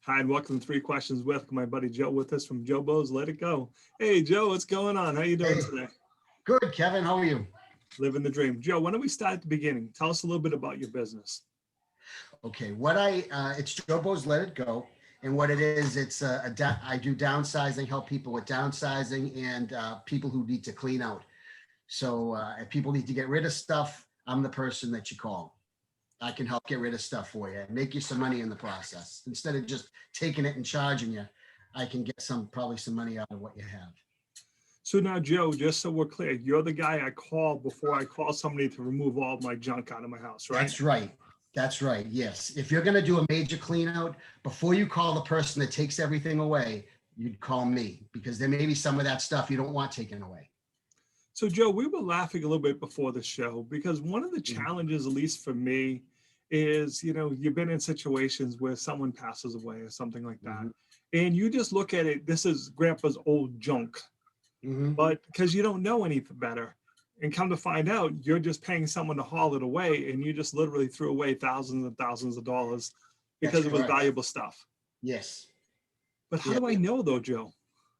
Hi, and welcome to Three Questions with my buddy Joe with us from JoBo's. Let it go. Hey, Joe, what's going on? How you doing Hey, today? good, Kevin. How are you? Living the dream. Joe, why don't we start at the beginning? Tell us a little bit about your business. Okay, it's JoBo's Let It Go, and what it is, I do downsizing, help people with downsizing and people who need to clean out. So if people need to get rid of stuff, I'm the person that you call. I can help get rid of stuff for you and make you some money in the process. Instead of just taking it and charging you, I can get probably some money out of what you have. So now, Joe, just so we're clear, you're the guy I call before I call somebody to remove all my junk out of my house, right? That's right. That's right. Yes. If you're going to do a major clean out, before you call the person that takes everything away, you'd call me because there may be some of that stuff you don't want taken away. So, Joe, we were laughing a little bit before the show because one of the challenges, at least for me, is, you've been in situations where someone passes away or something like that. And you just look at it, this is grandpa's old junk, but because you don't know any better. And come to find out, you're just paying someone to haul it away, and you just literally threw away thousands and thousands of dollars because it was valuable stuff. Yes. But how do I know, though, Joe?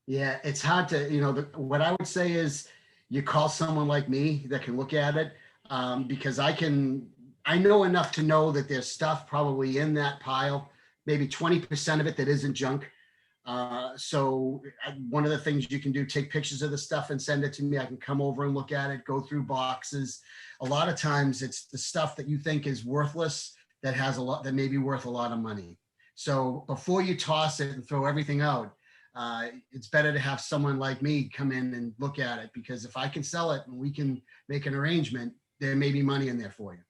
Yeah, it's hard to, what I would say is you call someone like me that can look at it because I know enough to know that there's stuff probably in that pile, maybe 20% of it that isn't junk. So one of the things you can do, take pictures of the stuff and send it to me. I can come over and look at it, go through boxes. A lot of times it's the stuff that you think is worthless that has that may be worth a lot of money. So before you toss it and throw everything out, it's better to have someone like me come in and look at it, because if I can sell it and we can make an arrangement, there may be money in there for you.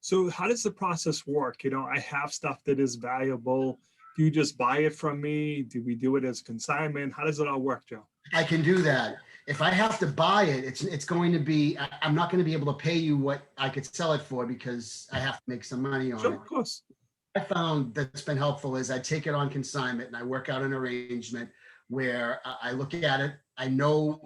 So how does the process work? I have stuff that is valuable. Do you just buy it from me? Do we do it as consignment? How does it all work, Joe? I can do that. If I have to buy it, it's going to be, I'm not going to be able to pay you what I could sell it for because I have to make some money on it. Of course. I found that's been helpful is I take it on consignment and I work out an arrangement where I look at it. I know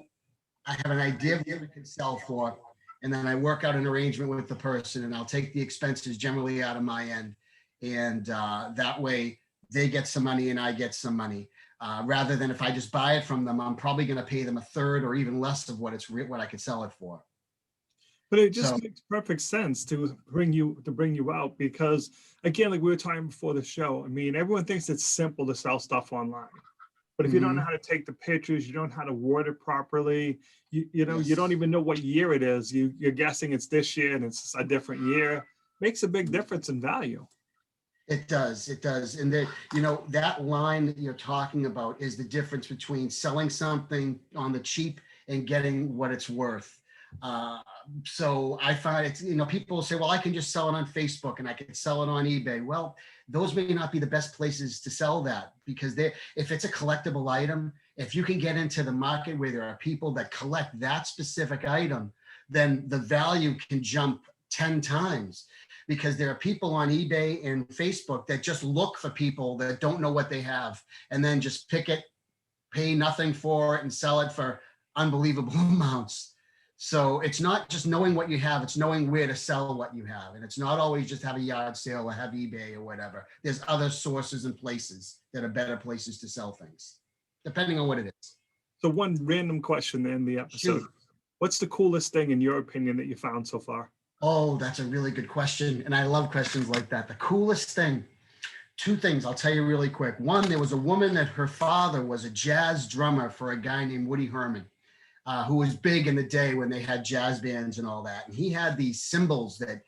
I have an idea of what it can sell for, and then I work out an arrangement with the person, and I'll take the expenses generally out of my end. And that way they get some money and I get some money. Rather than if I just buy it from them, I'm probably going to pay them a third or even less of what I could sell it for. But it just makes perfect sense to bring you out because, again, like we were talking before the show, I mean, everyone thinks it's simple to sell stuff online. But if you don't know how to take the pictures, you don't know how to word it properly, you don't even know what year it is. You're guessing it's this year and it's a different year. Makes a big difference in value. It does. And that line that you're talking about is the difference between selling something on the cheap and getting what it's worth. So I find it's, people say, well, I can just sell it on Facebook and I can sell it on eBay. Well, those may not be the best places to sell that because if it's a collectible item, if you can get into the market where there are people that collect that specific item, then the value can jump 10 times because there are people on eBay and Facebook that just look for people that don't know what they have and then just pick it, pay nothing for it and sell it for unbelievable amounts. So it's not just knowing what you have, it's knowing where to sell what you have. And it's not always just have a yard sale or have eBay or whatever. There's other sources and places that are better places to sell things, depending on what it is. So one random question in the episode. Shoot. What's the coolest thing in your opinion that you found so far? Oh, that's a really good question. And I love questions like that. The coolest thing, two things I'll tell you really quick. One, there was a woman that her father was a jazz drummer for a guy named Woody Herman. Who was big in the day when they had jazz bands and all that. And he had these cymbals that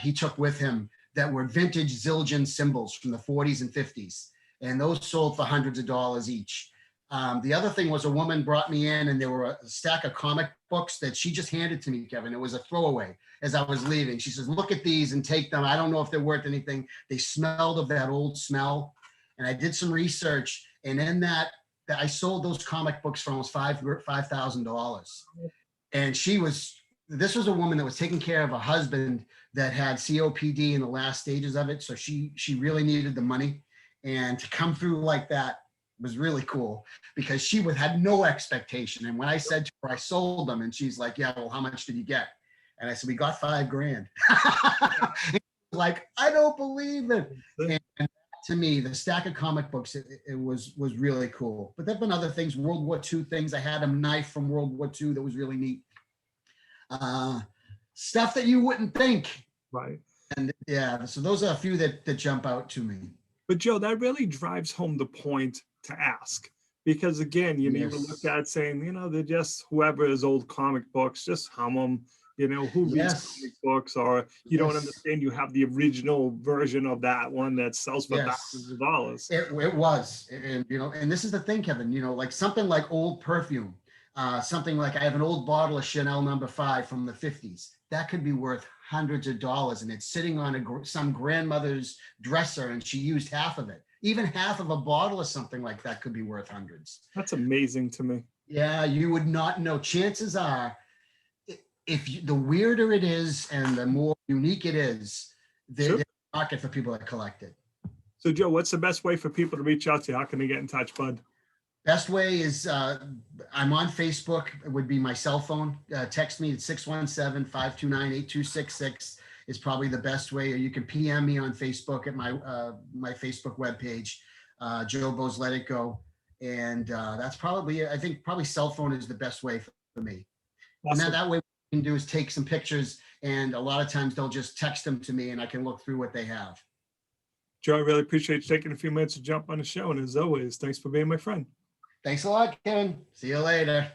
he took with him that were vintage Zildjian cymbals from the 40s and 50s. And those sold for hundreds of dollars each. The other thing was a woman brought me in and there were a stack of comic books that she just handed to me, Kevin. It was a throwaway as I was leaving. She says, look at these and take them. I don't know if they're worth anything. They smelled of that old smell. And I did some research, and in that I sold those comic books for almost $5,000. And this was a woman that was taking care of a husband that had COPD in the last stages of it. So she really needed the money, and to come through like that was really cool because she had no expectation. And when I said to her, I sold them, and she's like, yeah, well, how much did you get? And I said, we got $5,000. Like, I don't believe it. And to me, the stack of comic books, it was really cool. But there've been other things, World War II things. I had a knife from World War II that was really neat. Stuff that you wouldn't think. Right. And yeah, so those are a few that jump out to me. But Joe, that really drives home the point to ask. Because again, you never look at saying, they're just whoever is old comic books, just hum them. Who reads comic books, or you don't understand you have the original version of that one that sells for thousands of dollars. It was, and and this is the thing, Kevin, like something like old perfume, something like I have an old bottle of Chanel No. 5 from the 50s. That could be worth hundreds of dollars, and it's sitting on some grandmother's dresser, and she used half of it. Even half of a bottle of something like that could be worth hundreds. That's amazing to me. Yeah, you would not know. Chances are, the weirder it is and the more unique it is, there's a market for people that collect it. So Joe, what's the best way for people to reach out to you? How can they get in touch, bud? Best way is I'm on Facebook. It would be my cell phone. Text me at 617-529-8266 is probably the best way. Or you can PM me on Facebook at my Facebook webpage, JoBo's Let It Go. And that's probably, I think probably cell phone is the best way for me. Awesome. And that way what we can do is take some pictures, and a lot of times they'll just text them to me and I can look through what they have. Joe, I really appreciate you taking a few minutes to jump on the show. And as always, thanks for being my friend. Thanks a lot, Kevin. See you later.